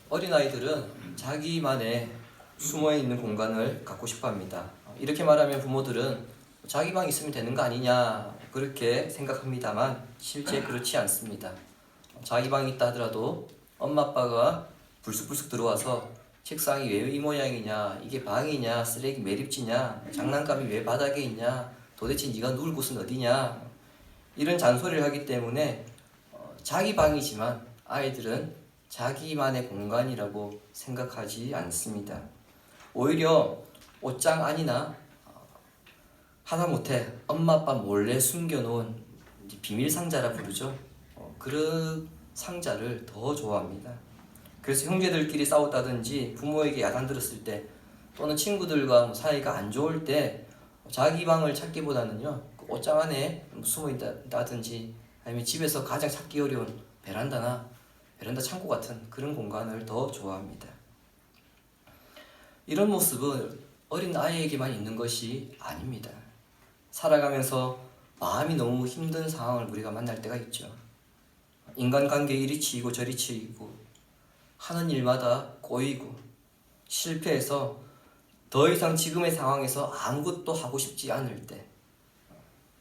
어린아이들은 자기만의 숨어있는 공간을 갖고 싶어합니다. 이렇게 말하면 부모들은 자기 방 있으면 되는 거 아니냐 그렇게 생각합니다만 실제 그렇지 않습니다. 자기 방이 있다 하더라도 엄마 아빠가 불쑥불쑥 들어와서 책상이 왜 이 모양이냐, 이게 방이냐, 쓰레기 매립지냐, 장난감이 왜 바닥에 있냐, 도대체 네가 누울 곳은 어디냐, 이런 잔소리를 하기 때문에 자기 방이지만 아이들은 자기만의 공간이라고 생각하지 않습니다. 오히려 옷장 안이나 하다못해 엄마 아빠 몰래 숨겨놓은 비밀 상자라 부르죠. 그런 상자를 더 좋아합니다. 그래서 형제들끼리 싸웠다든지 부모에게 야단 들었을 때 또는 친구들과 사이가 안 좋을 때 자기 방을 찾기보다는요, 그 옷장 안에 숨어 있다든지 아니면 집에서 가장 찾기 어려운 베란다 창고 같은 그런 공간을 더 좋아합니다. 이런 모습은 어린 아이에게만 있는 것이 아닙니다. 살아가면서 마음이 너무 힘든 상황을 우리가 만날 때가 있죠. 인간관계 이리 치이고 저리 치이고 하는 일마다 꼬이고 실패해서 더 이상 지금의 상황에서 아무것도 하고 싶지 않을 때,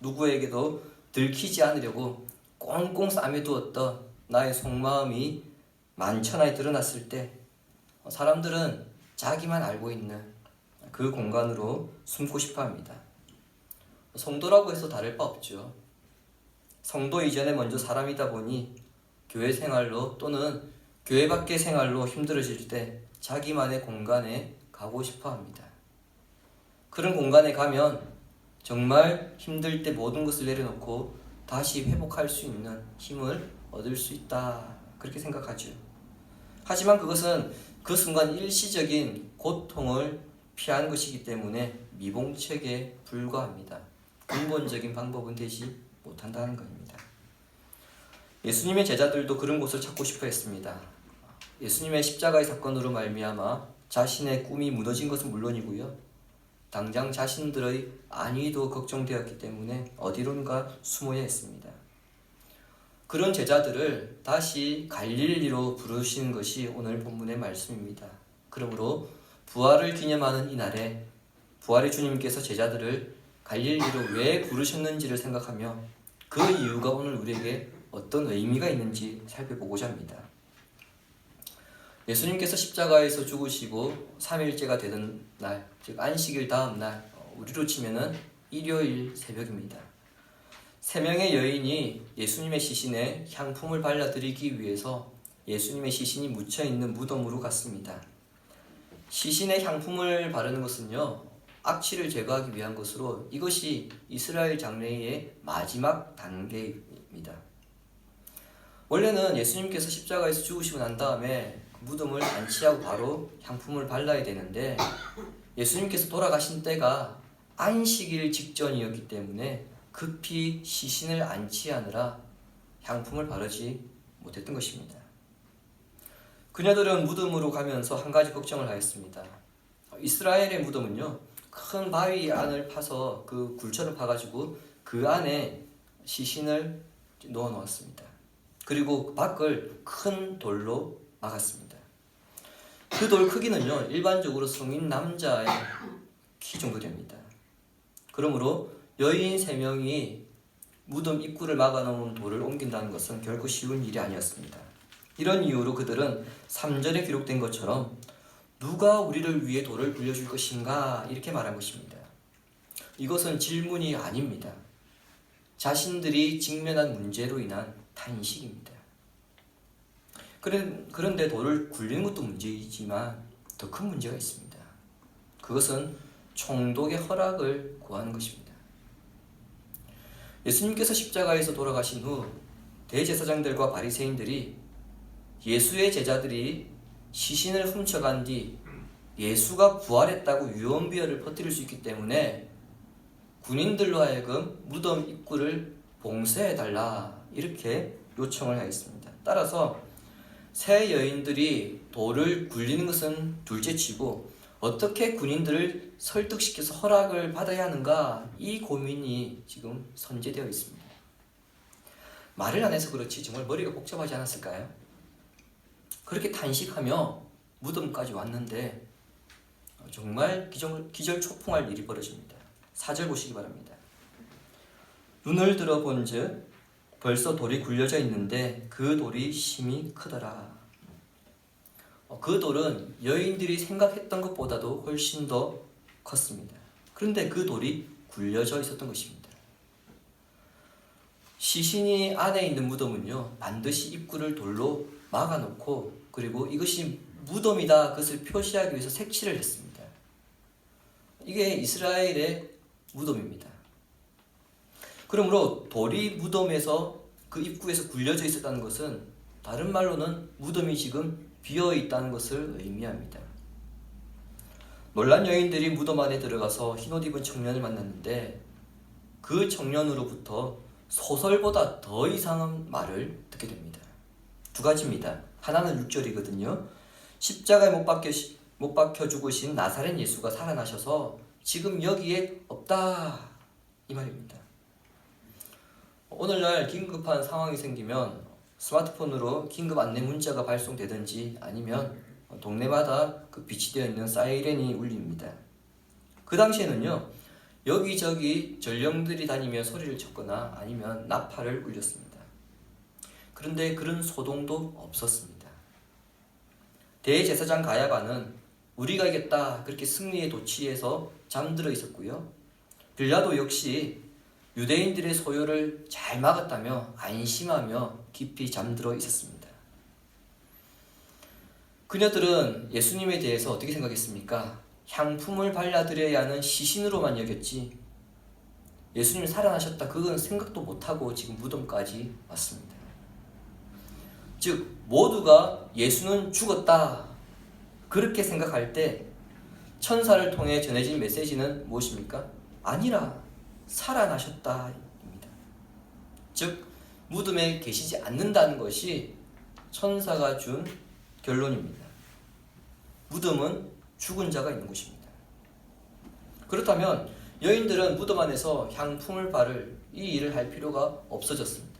누구에게도 들키지 않으려고 꽁꽁 싸매두었던 나의 속마음이 만천하에 드러났을 때 사람들은 자기만 알고 있는 그 공간으로 숨고 싶어합니다. 성도라고 해서 다를 바 없죠. 성도 이전에 먼저 사람이다 보니 교회 생활로 또는 교회 밖의 생활로 힘들어질 때 자기만의 공간에 가고 싶어합니다. 그런 공간에 가면 정말 힘들 때 모든 것을 내려놓고 다시 회복할 수 있는 힘을 얻을 수 있다, 그렇게 생각하죠. 하지만 그것은 그 순간 일시적인 고통을 피하는 것이기 때문에 미봉책에 불과합니다. 근본적인 방법은 되지 못한다는 겁니다. 예수님의 제자들도 그런 곳을 찾고 싶어 했습니다. 예수님의 십자가의 사건으로 말미암아 자신의 꿈이 무너진 것은 물론이고요, 당장 자신들의 안위도 걱정되었기 때문에 어디론가 숨어야 했습니다. 그런 제자들을 다시 갈릴리로 부르시는 것이 오늘 본문의 말씀입니다. 그러므로 부활을 기념하는 이날에 부활의 주님께서 제자들을 갈릴리로 왜 부르셨는지를 생각하며 그 이유가 오늘 우리에게 어떤 의미가 있는지 살펴보고자 합니다. 예수님께서 십자가에서 죽으시고 3일째가 되던 날, 즉 안식일 다음 날, 우리로 치면은 일요일 새벽입니다. 3명의 여인이 예수님의 시신에 향품을 발라드리기 위해서 예수님의 시신이 묻혀있는 무덤으로 갔습니다. 시신에 향품을 바르는 것은요, 악취를 제거하기 위한 것으로 이것이 이스라엘 장례의 마지막 단계입니다. 원래는 예수님께서 십자가에서 죽으시고 난 다음에 무덤을 안치하고 바로 향품을 발라야 되는데 예수님께서 돌아가신 때가 안식일 직전이었기 때문에 급히 시신을 안치하느라 향품을 바르지 못했던 것입니다. 그녀들은 무덤으로 가면서 한 가지 걱정을 하였습니다. 이스라엘의 무덤은요, 큰 바위 안을 파서 그 굴처럼 파가지고 그 안에 시신을 넣어 놓았습니다. 그리고 밖을 큰 돌로 막았습니다. 그 돌 크기는요, 일반적으로 성인 남자의 키 정도 됩니다. 그러므로 여인 3명이 무덤 입구를 막아놓은 돌을 옮긴다는 것은 결코 쉬운 일이 아니었습니다. 이런 이유로 그들은 3절에 기록된 것처럼 누가 우리를 위해 돌을 굴려줄 것인가, 이렇게 말한 것입니다. 이것은 질문이 아닙니다. 자신들이 직면한 문제로 인한 탄식입니다. 그런데 돌을 굴리는 것도 문제이지만 더 큰 문제가 있습니다. 그것은 총독의 허락을 구하는 것입니다. 예수님께서 십자가에서 돌아가신 후 대제사장들과 바리새인들이 예수의 제자들이 시신을 훔쳐간 뒤 예수가 부활했다고 유언비어를 퍼뜨릴 수 있기 때문에 군인들로 하여금 무덤 입구를 봉쇄해달라, 이렇게 요청을 하였습니다. 따라서 세 여인들이 돌을 굴리는 것은 둘째치고 어떻게 군인들을 설득시켜서 허락을 받아야 하는가, 이 고민이 지금 선제되어 있습니다. 말을 안 해서 그렇지 정말 머리가 복잡하지 않았을까요? 그렇게 탄식하며 무덤까지 왔는데 정말 기절초풍할 일이 벌어집니다. 4절 보시기 바랍니다. 눈을 들어본즉 벌써 돌이 굴려져 있는데 그 돌이 심히 크더라. 그 돌은 여인들이 생각했던 것보다도 훨씬 더 컸습니다. 그런데 그 돌이 굴려져 있었던 것입니다. 시신이 안에 있는 무덤은요, 반드시 입구를 돌로 막아놓고, 그리고 이것이 무덤이다 그것을 표시하기 위해서 색칠을 했습니다. 이게 이스라엘의 무덤입니다. 그러므로 돌이 무덤에서 그 입구에서 굴려져 있었다는 것은 다른 말로는 무덤이 지금 비어 있다는 것을 의미합니다. 놀란 여인들이 무덤 안에 들어가서 흰옷 입은 청년을 만났는데 그 청년으로부터 소설보다 더 이상한 말을 듣게 됩니다. 두 가지입니다. 하나는 6절이거든요. 십자가에 못 박혀 죽으신 나사렛 예수가 살아나셔서 지금 여기에 없다, 이 말입니다. 오늘날 긴급한 상황이 생기면 스마트폰으로 긴급 안내 문자가 발송되든지 아니면 동네마다 그 비치되어 있는 사이렌이 울립니다. 그 당시에는요, 여기저기 전령들이 다니며 소리를 쳤거나 아니면 나팔을 울렸습니다. 그런데 그런 소동도 없었습니다. 대제사장 가야바는 우리가 이겼다 그렇게 승리에 도취해서 잠들어 있었고요. 빌라도 역시 유대인들의 소요를 잘 막았다며 안심하며 깊이 잠들어 있었습니다. 그녀들은 예수님에 대해서 어떻게 생각했습니까? 향품을 발라드려야 하는 시신으로만 여겼지 예수님이 살아나셨다 그건 생각도 못하고 지금 무덤까지 왔습니다. 즉 모두가 예수는 죽었다 그렇게 생각할 때 천사를 통해 전해진 메시지는 무엇입니까? 아니라 살아나셨다입니다. 즉 무덤에 계시지 않는다는 것이 천사가 준 결론입니다. 무덤은 죽은 자가 있는 곳입니다. 그렇다면 여인들은 무덤 안에서 향품을 바를 이 일을 할 필요가 없어졌습니다.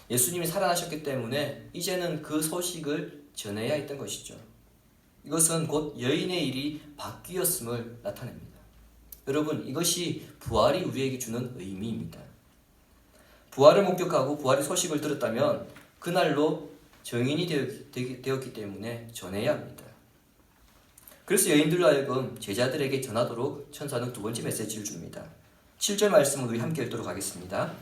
예수님이 살아나셨기 때문에 이제는 그 소식을 전해야 했던 것이죠. 이것은 곧 여인의 일이 바뀌었음을 나타냅니다. 여러분, 이것이 부활이 우리에게 주는 의미입니다. 부활을 목격하고 부활의 소식을 들었다면 그날로 정인이 되었기 때문에 전해야 합니다. 그래서 여인들로 하여금 제자들에게 전하도록 천사는 두 번째 메시지를 줍니다. 7절 말씀을 우리 함께 읽도록 하겠습니다.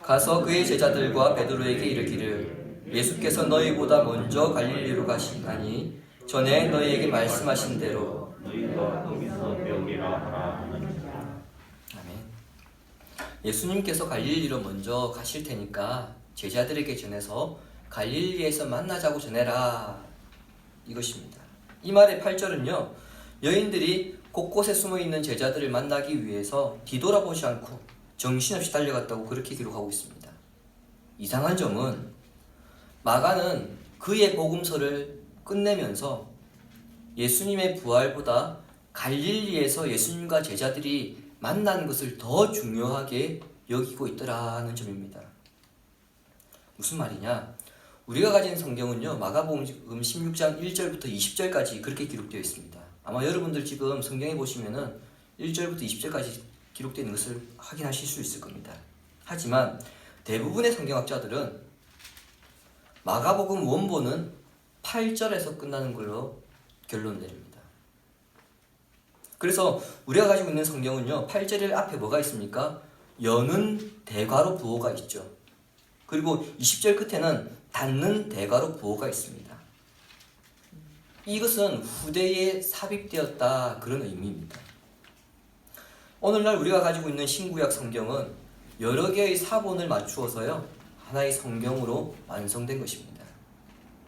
가서 그의 제자들과 베드로에게 이르기를 예수께서 너희보다 먼저 갈릴리로 가시나니 전에 너희에게 말씀하신 대로 너희가 거기서 배우리라 하라. 아멘. 예수님께서 갈릴리로 먼저 가실 테니까 제자들에게 전해서 갈릴리에서 만나자고 전해라, 이것입니다. 이 말의 8절은요, 여인들이 곳곳에 숨어있는 제자들을 만나기 위해서 뒤돌아보지 않고 정신없이 달려갔다고 그렇게 기록하고 있습니다. 이상한 점은 마가는 그의 복음서를 끝내면서 예수님의 부활보다 갈릴리에서 예수님과 제자들이 만난 것을 더 중요하게 여기고 있더라는 점입니다. 무슨 말이냐? 우리가 가진 성경은요, 마가복음 16장 1절부터 20절까지 그렇게 기록되어 있습니다. 아마 여러분들 지금 성경에 보시면은 1절부터 20절까지 기록되어 있는 것을 확인하실 수 있을 겁니다. 하지만 대부분의 성경학자들은 마가복음 원본은 8절에서 끝나는 걸로 결론 내립니다. 그래서 우리가 가지고 있는 성경은요, 8절 앞에 뭐가 있습니까? 여는 대괄호 부호가 있죠. 그리고 20절 끝에는 닫는 대괄호 부호가 있습니다. 이것은 후대에 삽입되었다 그런 의미입니다. 오늘날 우리가 가지고 있는 신구약 성경은 여러 개의 사본을 맞추어서요, 하나의 성경으로 완성된 것입니다.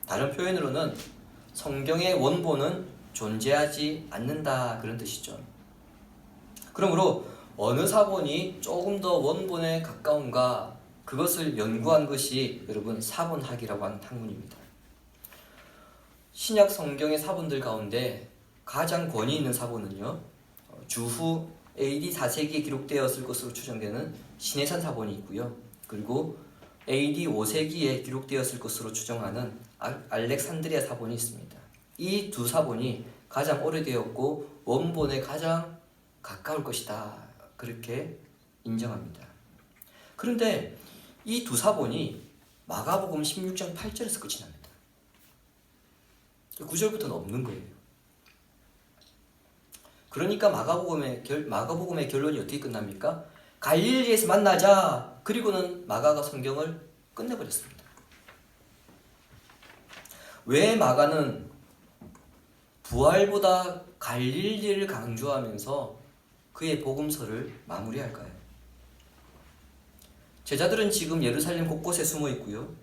다른 표현으로는 성경의 원본은 존재하지 않는다 그런 뜻이죠. 그러므로 어느 사본이 조금 더 원본에 가까운가, 그것을 연구한 것이 여러분 사본학이라고 하는 학문입니다. 신약 성경의 사본들 가운데 가장 권위 있는 사본은요, 주후 AD 4세기에 기록되었을 것으로 추정되는 신해산 사본이 있고요. 그리고 AD 5세기에 기록되었을 것으로 추정하는 알렉산드리아 사본이 있습니다. 이 두 사본이 가장 오래되었고 원본에 가장 가까울 것이다. 그렇게 인정합니다. 그런데 이 두 사본이 마가복음 16장 8절에서 끝이 납니다. 9절부터는 없는 거예요. 그러니까 마가복음의 결론이 어떻게 끝납니까? 갈릴리에서 만나자. 그리고는 마가가 성경을 끝내버렸습니다. 왜 마가는 부활보다 갈릴리를 강조하면서 그의 복음서를 마무리할까요? 제자들은 지금 예루살렘 곳곳에 숨어 있고요.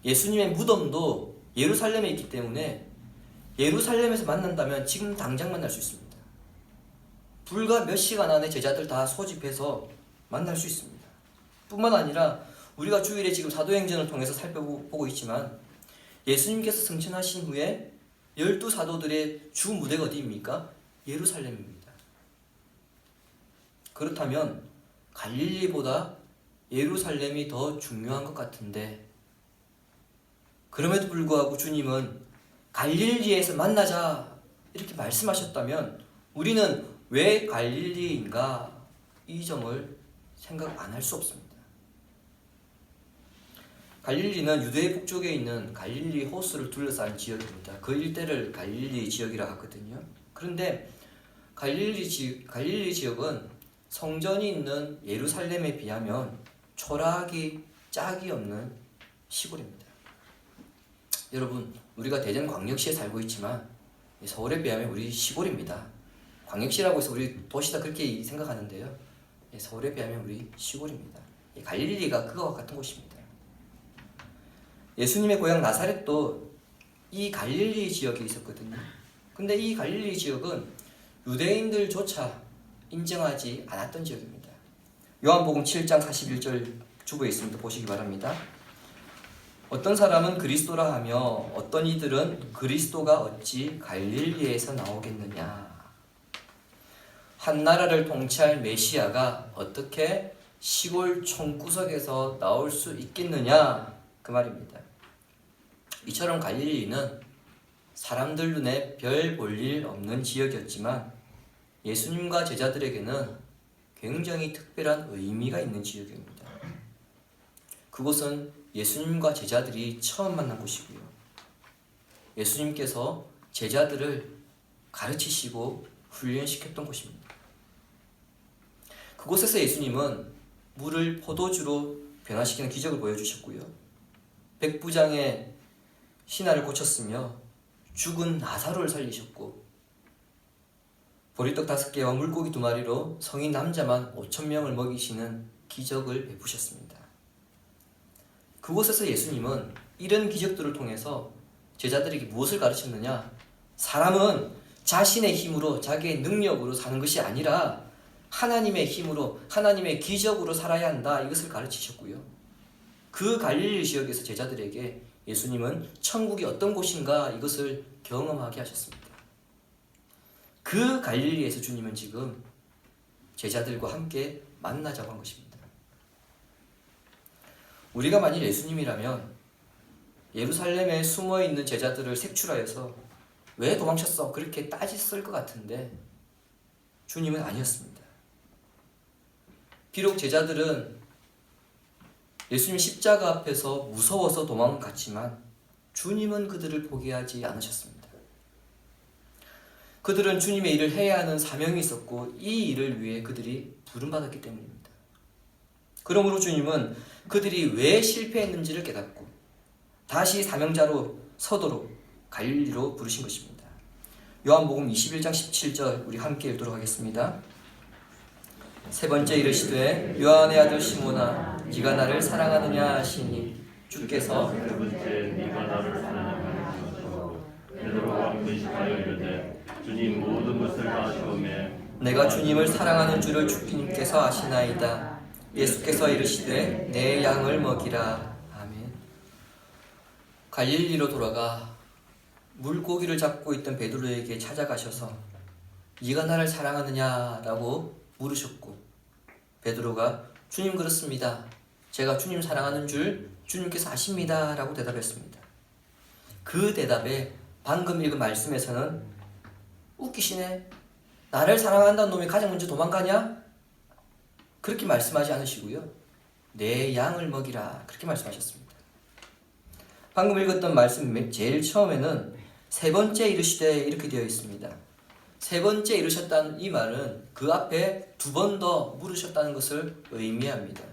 예수님의 무덤도 예루살렘에 있기 때문에 예루살렘에서 만난다면 지금 당장 만날 수 있습니다. 불과 몇 시간 안에 제자들 다 소집해서 만날 수 있습니다. 뿐만 아니라 우리가 주일에 지금 사도행전을 통해서 살펴보고 있지만 예수님께서 승천하신 후에 12사도들의 주 무대가 어디입니까? 예루살렘입니다. 그렇다면 갈릴리보다 예루살렘이 더 중요한 것 같은데, 그럼에도 불구하고 주님은 갈릴리에서 만나자 이렇게 말씀하셨다면 우리는 왜 갈릴리인가? 이 점을 생각 안 할 수 없습니다. 갈릴리는 유대의 북쪽에 있는 갈릴리 호수를 둘러싼 지역입니다. 그 일대를 갈릴리 지역이라 하거든요. 그런데 갈릴리 지역은 성전이 있는 예루살렘에 비하면 초라하기 짝이 없는 시골입니다. 여러분, 우리가 대전광역시에 살고 있지만 서울에 비하면 우리 시골입니다. 광역시라고 해서 우리 도시다 그렇게 생각하는데요. 서울에 비하면 우리 시골입니다. 갈릴리가 그거와 같은 곳입니다. 예수님의 고향 나사렛도 이 갈릴리 지역에 있었거든요. 근데 이 갈릴리 지역은 유대인들조차 인정하지 않았던 지역입니다. 요한복음 7장 41절 주보에 있습니다. 보시기 바랍니다. 어떤 사람은 그리스도라 하며 어떤 이들은 그리스도가 어찌 갈릴리에서 나오겠느냐. 한 나라를 통치할 메시아가 어떻게 시골 총구석에서 나올 수 있겠느냐, 그 말입니다. 이처럼 갈릴리는 사람들 눈에 별 볼 일 없는 지역이었지만 예수님과 제자들에게는 굉장히 특별한 의미가 있는 지역입니다. 그곳은 예수님과 제자들이 처음 만난 곳이고요. 예수님께서 제자들을 가르치시고 훈련시켰던 곳입니다. 그곳에서 예수님은 물을 포도주로 변화시키는 기적을 보여주셨고요. 백부장의 신하를 고쳤으며 죽은 나사로를 살리셨고, 보리떡 5개와 물고기 2마리로 성인 남자만 5,000명을 먹이시는 기적을 베푸셨습니다. 그곳에서 예수님은 이런 기적들을 통해서 제자들에게 무엇을 가르쳤느냐? 사람은 자신의 힘으로, 자기의 능력으로 사는 것이 아니라 하나님의 힘으로, 하나님의 기적으로 살아야 한다, 이것을 가르치셨고요. 그 갈릴리 지역에서 제자들에게 예수님은 천국이 어떤 곳인가 이것을 경험하게 하셨습니다. 그 갈릴리에서 주님은 지금 제자들과 함께 만나자고 한 것입니다. 우리가 만일 예수님이라면 예루살렘에 숨어있는 제자들을 색출하여서 왜 도망쳤어? 그렇게 따졌을 것 같은데 주님은 아니었습니다. 비록 제자들은 예수님 십자가 앞에서 무서워서 도망갔지만 주님은 그들을 포기하지 않으셨습니다. 그들은 주님의 일을 해야 하는 사명이 있었고 이 일을 위해 그들이 부름받았기 때문입니다. 그러므로 주님은 그들이 왜 실패했는지를 깨닫고 다시 사명자로 서도록 갈릴리로 부르신 것입니다. 요한복음 21장 17절 우리 함께 읽도록 하겠습니다. 세 번째 이르시되 요한의 아들 시몬아 네가 나를 사랑하느냐 하시니 주께서 세 번째 네가 나를 사랑하느냐 하시고 베드로가 근심하여 이르되 주님 모든 것을 다 시험해 내가 주님을 사랑하는 줄을 주님께서 아시나이다. 예수께서 이르시되 내 양을 먹이라. 아멘. 갈릴리로 돌아가 물고기를 잡고 있던 베드로에게 찾아가셔서 네가 나를 사랑하느냐라고 물으셨고, 베드로가 주님 그렇습니다. 제가 주님 사랑하는 줄 주님께서 아십니다 라고 대답했습니다. 그 대답에 방금 읽은 말씀에서는 웃기시네, 나를 사랑한다는 놈이 가장 먼저 도망가냐? 그렇게 말씀하지 않으시고요, 내 양을 먹이라 그렇게 말씀하셨습니다. 방금 읽었던 말씀 제일 처음에는 세 번째 이르시되 이렇게 되어 있습니다. 세 번째 이르셨다는 이 말은 그 앞에 두 번 더 물으셨다는 것을 의미합니다.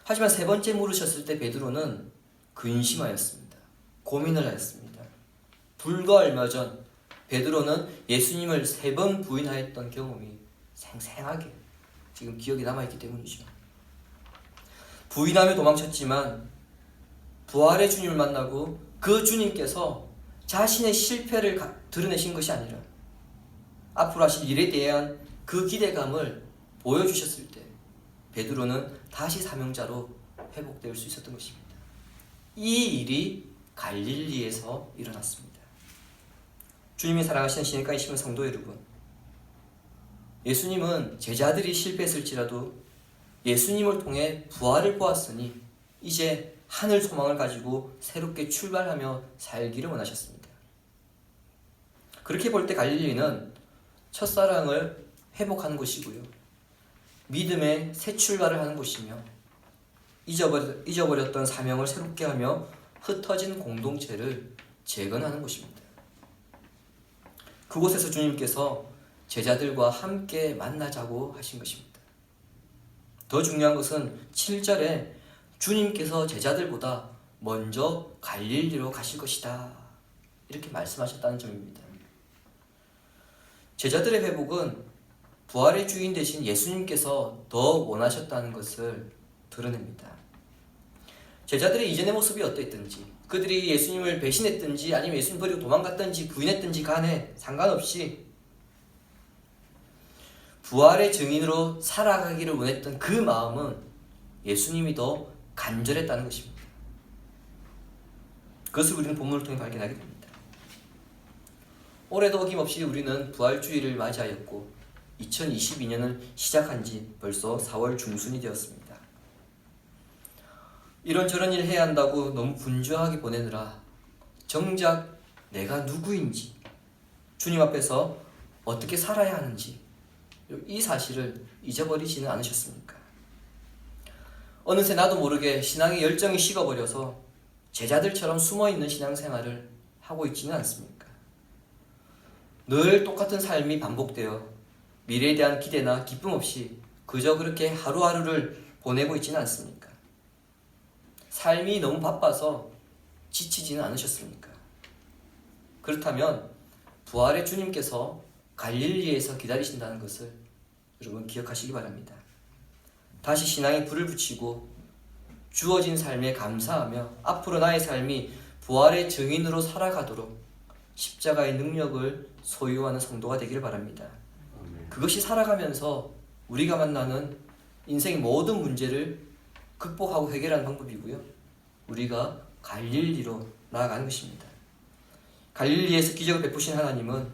하지만 세 번째 물으셨을 때 베드로는 근심하였습니다. 고민을 하였습니다. 불과 얼마 전 베드로는 예수님을 3번 부인하였던 경험이 생생하게 지금 기억에 남아있기 때문이죠. 부인하며 도망쳤지만 부활의 주님을 만나고 그 주님께서 자신의 실패를 드러내신 것이 아니라 앞으로 하실 일에 대한 그 기대감을 보여주셨을 때 베드로는 다시 사명자로 회복될 수 있었던 것입니다. 이 일이 갈릴리에서 일어났습니다. 주님이 사랑하시는 신일가에 심은 성도 여러분, 예수님은 제자들이 실패했을지라도 예수님을 통해 부활을 보았으니 이제 하늘 소망을 가지고 새롭게 출발하며 살기를 원하셨습니다. 그렇게 볼 때 갈릴리는 첫사랑을 회복하는 곳이고요, 믿음의 새 출발을 하는 곳이며 잊어버렸던 사명을 새롭게 하며 흩어진 공동체를 재건하는 곳입니다. 그곳에서 주님께서 제자들과 함께 만나자고 하신 것입니다. 더 중요한 것은 7절에 주님께서 제자들보다 먼저 갈릴리로 가실 것이다 이렇게 말씀하셨다는 점입니다. 제자들의 회복은 부활의 주인 되신 예수님께서 더 원하셨다는 것을 드러냅니다. 제자들의 이전의 모습이 어떠했든지, 그들이 예수님을 배신했든지 아니면 예수님 버리고 도망갔든지 부인했든지 간에 상관없이 부활의 증인으로 살아가기를 원했던 그 마음은 예수님이 더 간절했다는 것입니다. 그것을 우리는 본문을 통해 발견하게 됩니다. 올해도 어김없이 우리는 부활주의를 맞이하였고 2022년을 시작한 지 벌써 4월 중순이 되었습니다. 이런저런 일을 해야 한다고 너무 분주하게 보내느라 정작 내가 누구인지, 주님 앞에서 어떻게 살아야 하는지 이 사실을 잊어버리지는 않으셨습니까? 어느새 나도 모르게 신앙의 열정이 식어버려서 제자들처럼 숨어있는 신앙생활을 하고 있지는 않습니까? 늘 똑같은 삶이 반복되어 미래에 대한 기대나 기쁨 없이 그저 그렇게 하루하루를 보내고 있지는 않습니까? 삶이 너무 바빠서 지치지는 않으셨습니까? 그렇다면 부활의 주님께서 갈릴리에서 기다리신다는 것을 여러분 기억하시기 바랍니다. 다시 신앙에 불을 붙이고 주어진 삶에 감사하며 앞으로 나의 삶이 부활의 증인으로 살아가도록 십자가의 능력을 소유하는 성도가 되기를 바랍니다. 그것이 살아가면서 우리가 만나는 인생의 모든 문제를 극복하고 해결하는 방법이고요, 우리가 갈릴리로 나아가는 것입니다. 갈릴리에서 기적을 베푸신 하나님은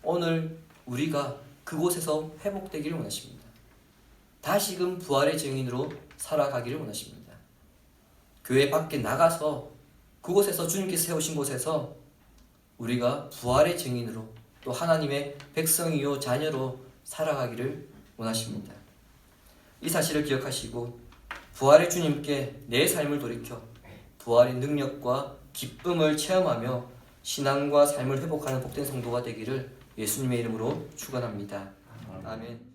오늘 우리가 그곳에서 회복되기를 원하십니다. 다시금 부활의 증인으로 살아가기를 원하십니다. 교회 밖에 나가서 그곳에서 주님께서 세우신 곳에서 우리가 부활의 증인으로 또 하나님의 백성이요 자녀로 살아가기를 원하십니다. 이 사실을 기억하시고 부활의 주님께 내 삶을 돌이켜 부활의 능력과 기쁨을 체험하며 신앙과 삶을 회복하는 복된 성도가 되기를 예수님의 이름으로 축원합니다. 아멘.